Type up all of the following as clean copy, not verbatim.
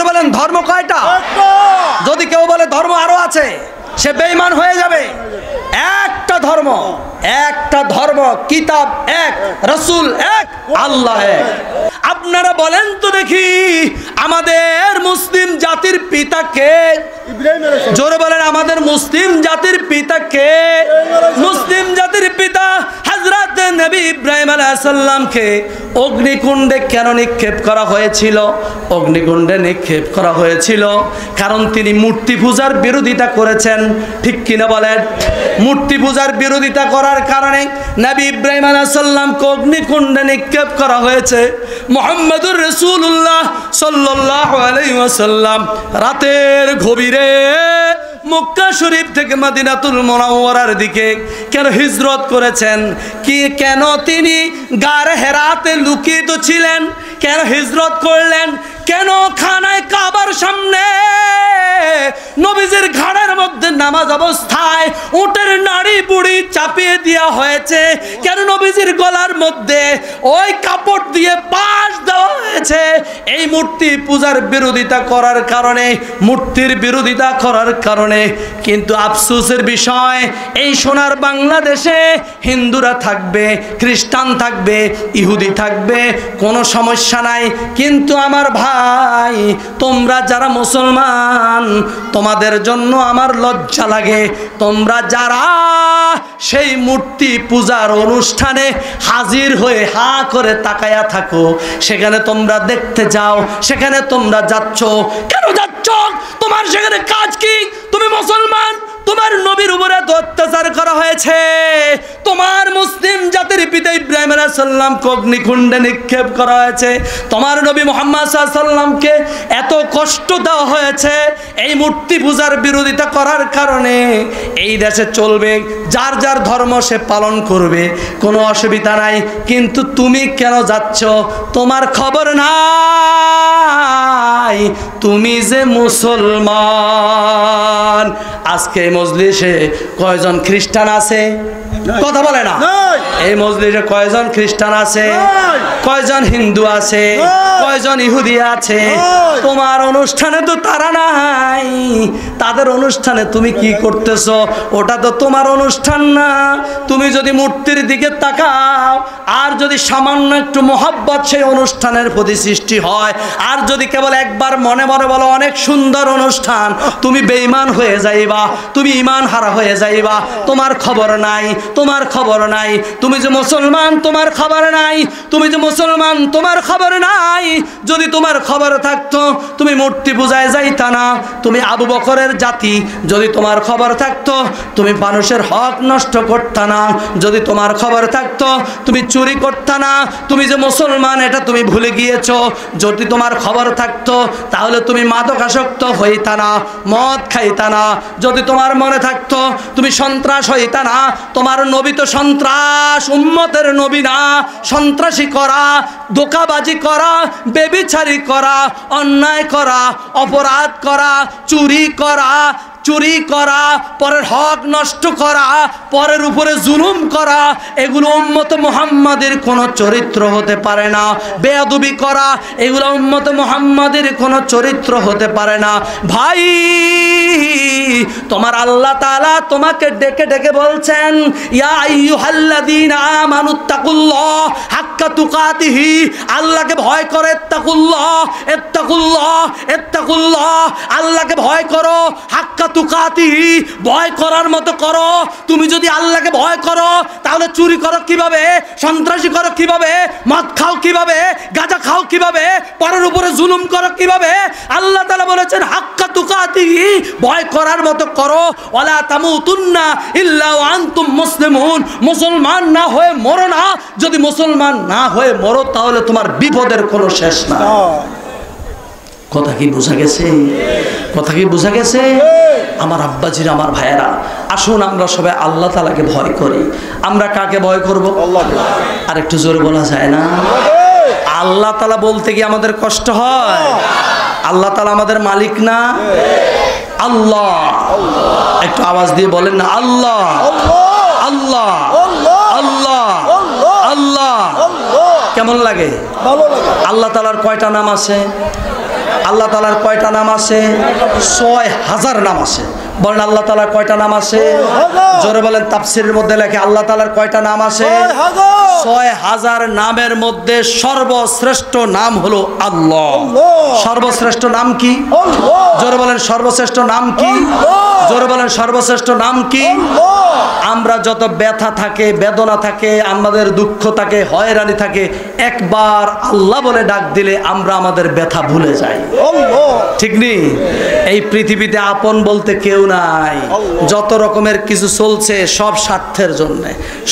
জোরে বলেন ধর্ম কয়টা? যদি কেউ বলে ধর্ম আরো আছে, সে বেঈমান হয়ে যাবে। একটা ধর্ম, একটা ধর্ম, কিতাব এক, রাসূল এক, আল্লাহ এক। আপনারা বলেন তো দেখি, আমাদের মুসলিম জাতির পিতা কে? জোরে বলেন, আমাদের মুসলিম জাতির পিতা কে? মুসলিম জাতির পিতা হযরত নবী ইব্রাহিম আলাইহিস সালামকে অগ্নিকুণ্ডে কেন নিক্ষেপ করা হয়েছিল? অগ্নিকুণ্ডে নিক্ষেপ করা হয়েছিল কারণ তিনি মূর্তি পূজার বিরোধিতা করেছেন। ঠিক কিনা বলেন? মূর্তি পূজার বিরোধিতা করার কারণে নবী ইব্রাহিম আলাইহিস সালামকে অগ্নিকুণ্ডে নিক্ষেপ করা হয়েছে। মুহাম্মদুর রাসূলুল্লাহ সাল্লাল্লাহু আলাইহি ওয়াসাল্লাম রাতের গভীরে মক্কা শরীফ থেকে মদিনাতুল মুনাওয়ারার দিকে কেন হিজরত করেছেন? কি কেন তিনি গারে হেরাতে লুকিত ছিলেন? কেন হিজরত করলেন? কেন খানায় কাবার সামনে নবীজির ঘাড়ের মধ্যে নামাজ অবস্থায় উটের নাড়ি বুড়ি চাপিয়ে দেওয়া হয়েছে? কেন নবীজির গলার মধ্যে ওই কাপড় দিয়ে পাশ দেওয়া হয়েছে? এই মূর্তি পূজার বিরোধিতা করার কারণে, মূর্তির বিরোধিতা করার কারণে। কিন্তু আফসোসের বিষয়, এই সোনার বাংলাদেশে হিন্দুরা থাকবে, খ্রিস্টান থাকবে, ইহুদি থাকবে, কোনো সমস্যা নাই। কিন্তু আমার ভাই, তোমরা যারা মুসলমান, তোমাদের জন্য আমার লজ্জা লাগে। তোমরা যারা সেই মূর্তি পূজার অনুষ্ঠানে হাজির হয়ে হা করে তাকায়া থাকো, সেখানে তোমরা দেখতে যাও, সেখানে তোমরা যাচ্ছ। কেন যাচ্ছ? তোমার সেখানে কাজ কি? তুমি মুসলমান, তোমার নবীর উপরে অত্যাচার করা হয়েছে। তোমার মুসলিম জাতির পিতা ইব্রাহিম আলাইহিস সালামকে অগ্নিকুণ্ডে নিক্ষেপ করা হয়েছে। তোমার নবী মুহাম্মদ সাল্লাল্লাহু আলাইহি সাল্লামকে এত কষ্ট দেওয়া হয়েছে। এই মূর্তি পূজার বিরোধিতা করার কারণে এই দেশে চলবে, যার যার ধর্ম সে পালন করবে, কোনো অসুবিধা নাই। কিন্তু তুমি কেন যাচ্ছ? তোমার খবর নাই তুমি যে মুসলমান। আজকে মজলিসে কয়জন খ্রিস্টান আছে? কথা বলে না। এই মজলিসে কয়জন খ্রিস্টান আছে? কয়জন হিন্দু আছে? কয়জন ইহুদি আছে? তোমার অনুষ্ঠানে তো তারা নাই। তাদের অনুষ্ঠানে তুমি কি করতেছো? ওটা তো তোমার অনুষ্ঠান না। তুমি যদি মূর্তির দিকে তাকাও, আর যদি সামান্য একটু মহব্বত সেই অনুষ্ঠানের প্রতি সৃষ্টি হয়, আর যদি কেবল একবার মনে মনে বলো অনেক সুন্দর অনুষ্ঠান, তুমি বেঈমান হয়ে যাইবা, তুমি ঈমান হারা হয়ে যাইবা। তোমার খবর নাই, তোমার খবর নাই। তুমি যে মুসলমান, তোমার খবর নাই। তুমি যে মুসলমান, তোমার খবর নাই। যদি তোমার খবর থাকতো, তুমি মূর্তি পূজায় যাইতা না। তুমি আবু বকরের জাতি, যদি তোমার খবর থাকতো, তুমি মানুষের হক নষ্ট করতা না। যদি তোমার খবর থাকতো, তুমি চুরি করতা না। তুমি যে মুসলমান, এটা তুমি ভুলে গিয়েছো। যদি তোমার খবর থাকতো, তাহলে তুমি মাদকাসক্ত হইতা না, মদ খাইতা না। যদি তোমার মনে থাকতো, তুমি সন্ত্রাস হইতা না। তোমার নবী তো সন্ত্রাস, উম্মতের নবী না। সন্ত্রাসী করা, ধোঁকাবাজি করা, বেবিচারি করা, অন্যায় করা, অপরাধ করা, চুরি করা, পরের হক নষ্ট করা, পরের উপরে জুলুম করা, এগুলো উম্মত মুহাম্মাদের কোনো চরিত্র হতে পারে না। বেয়াদবি করা, এগুলো উম্মত মুহাম্মাদের কোনো চরিত্র হতে পারে না। ভাই, তোমার আল্লাহ তাআলা তোমাকে ডেকে ডেকে বলছেন, ইয়া আইয়ুহাল্লাযীনা আমানুত্তাকুল্লাহ হাক্কা তুকাতিহি। আল্লাহকে ভয় করো, ইত্তাকুল্লাহ, ইত্তাকুল্লাহ, ইত্তাকুল্লাহ। আল্লাহকে ভয় করো, হাক্কা তুকাতিহি, ভয় করার মতো করো। তুমি যদি আল্লাহকে ভয় করো, তাহলে চুরি করো কিভাবে? সন্ত্রাসী করো কিভাবে? মদ খাও কিভাবে? গাঁজা খাও কিভাবে? পরের উপরে জুলুম করো কিভাবে? আল্লাহ তাআলা বলেছেন হাক্কা তুকাতিহি, ভয় করার মতো করো। ওয়ালা তামুতুন্না ইল্লা ওয়া আনতুম মুসলিমুন। মুসলমান না হয়ে মরো না। যদি মুসলমান না হয়ে মরো, তাহলে তোমার বিপদের কোনো শেষ না। কথা কি বোঝা গেছে? কথা কি বোঝা গেছে? আমার আব্বাজির, আমার ভাইয়েরা, আসুন আমরা সবাই আল্লাহ তাআলাকে ভয় করি। আমরা কাকে ভয় করব? আর একটু জোরে বলা যায় না? আল্লাহ তাআলা বলতে কি আমাদের কষ্ট হয়? আল্লাহ তাআলা আমাদের মালিক না? আল্লাহ, একটু আওয়াজ দিয়ে বলেন না, আল্লাহ, আল্লাহ, আল্লাহ, আল্লাহ। কেমন লাগে? আল্লাহ তাআলার কয়টা নাম আছে? আল্লাহ তাআলার কয়টা নাম আছে? ৬,০০০ নাম আছে। বলেন আল্লাহ তাআলার কয়টা নাম আছে? জোরে বলেন। তাফসীরের মধ্যে লেখে আল্লাহ তাআলার কয়টা নাম আছে? ৬,০০০ নামের মধ্যে সর্বশ্রেষ্ঠ নাম হলো আল্লাহ। সর্বশ্রেষ্ঠ নাম কি? জোরে বলেন সর্বশ্রেষ্ঠ নাম কি? জোরে বলেন সর্বশ্রেষ্ঠ নাম কি? আমরা যত ব্যথা থাকে, বেদনা থাকে, আমাদের দুঃখ থাকে, হয়রানি থাকে, একবার আল্লাহ বলে ডাক দিলে আমরা আমাদের ব্যথা ভুলে যাই। ঠিক নেই? এই পৃথিবীতে আপন বলতে কেউ নাই। যত রকমের কিছু চলছে সব স্বার্থের জন্য,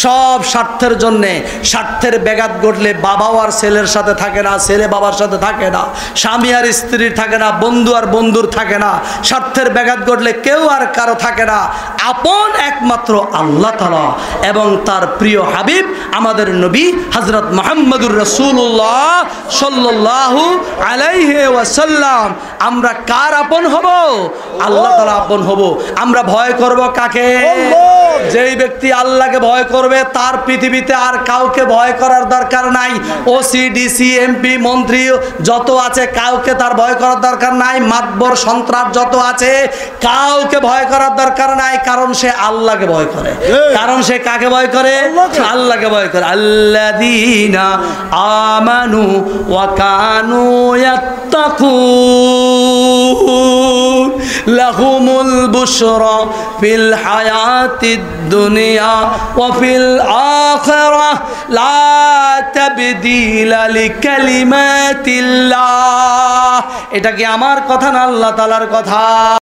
সব স্বার্থের জন্য। স্বার্থের ব্যাঘাত ঘটলে বাবাও আর ছেলের সাথে থাকে না, ছেলে বাবার সাথে থাকে না, স্বামী আর স্ত্রীর থাকে না, বন্ধু আর বন্ধুর থাকে না। স্বার্থের ব্যাঘাত ঘটলে কেউ আর কারো থাকে না। আপন একমাত্র আল্লাহ তাআলা এবং তার প্রিয় হাবিব আমাদের নবী হযরত মুহাম্মদুর রাসূলুল্লাহ সাল্লাল্লাহু আলাইহি ওয়াসাল্লাম। আমরা কার আপন হব? আল্লাহ তাআলা আপন হব। আমরা ভয় করব কাকে? যেই ব্যক্তি আল্লাহকে ভয় করবে তার পৃথিবীতে আর কাউকে ভয় করার দরকার নাই। ওসি, ডিসি, এমপি, মন্ত্রী যত আছে কাউকে তার ভয় করার দরকার নাই। মাতবর, সন্ত্রাস যত আছে কাউকে ভয় করার দরকার নাই, কারণ সে আল্লাহকে ভয় করে। কারণ সে কাকে ভয় করে? আল্লাহকে ভয় করে। আল্লাযীনা আমানু ওয়া কানু ইয়াত্তাকুন লাহুমুল বুশরা ফিল হায়াতিদ দুনিয়া ওয়া ফিল আখিরাহ লা তাবদীলা লিকালিমাতিল্লাহ। এটা কি আমার কথা না আল্লাহ তাআলার কথা?